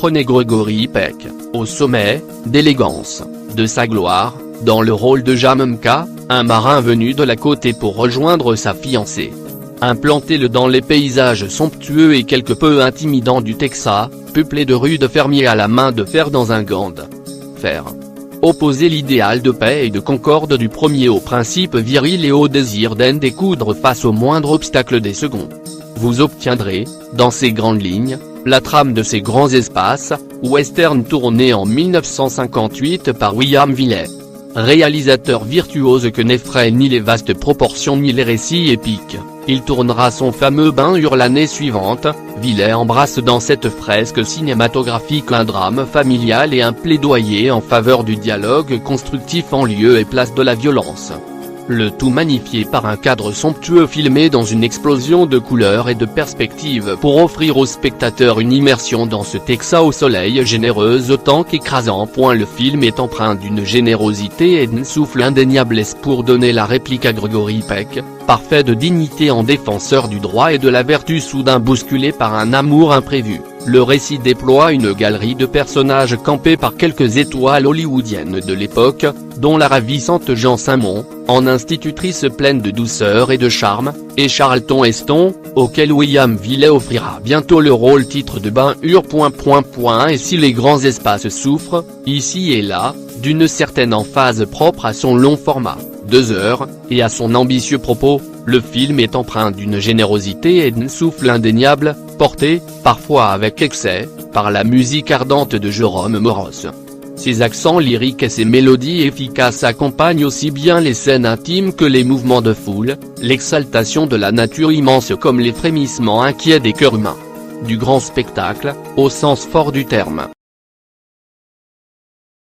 comprenait Gregory Peck, au sommet, d'élégance, de sa gloire, dans le rôle de Jamamka, un marin venu de la côte pour rejoindre sa fiancée. Implantez-le dans les paysages somptueux et quelque peu intimidants du Texas, peuplé de rudes fermiers à la main de fer dans un gant de fer. Opposez l'idéal de paix et de concorde du premier au principe viril et au désir d'en découdre face au moindre obstacle des seconds. Vous obtiendrez, dans ces grandes lignes, la trame de ces grands espaces, western tourné en 1958 par William Villay. Réalisateur virtuose que n'effraient ni les vastes proportions ni les récits épiques, il tournera son fameux Ben-Hur l'année suivante. Villay embrasse dans cette fresque cinématographique un drame familial et un plaidoyer en faveur du dialogue constructif en lieu et place de la violence. Le tout magnifié par un cadre somptueux filmé dans une explosion de couleurs et de perspectives pour offrir aux spectateurs une immersion dans ce Texas au soleil généreuse autant qu'écrasant. Le film est empreint d'une générosité et d'un souffle indéniable pour donner la réplique à Gregory Peck, parfait de dignité en défenseur du droit et de la vertu soudain bousculé par un amour imprévu. Le récit déploie une galerie de personnages campés par quelques étoiles hollywoodiennes de l'époque, dont la ravissante Jean Saint-Mont, en institutrice pleine de douceur et de charme, et Charlton Heston, auquel William Villay offrira bientôt le rôle titre de Ben-Hur. Et si les grands espaces souffrent, ici et là, d'une certaine emphase propre à son long format, 2 heures, et à son ambitieux propos, le film est empreint d'une générosité et d'un souffle indéniable, porté, parfois avec excès, par la musique ardente de Jérôme Moros. Ses accents lyriques et ses mélodies efficaces accompagnent aussi bien les scènes intimes que les mouvements de foule, l'exaltation de la nature immense comme les frémissements inquiets des cœurs humains. Du grand spectacle, au sens fort du terme.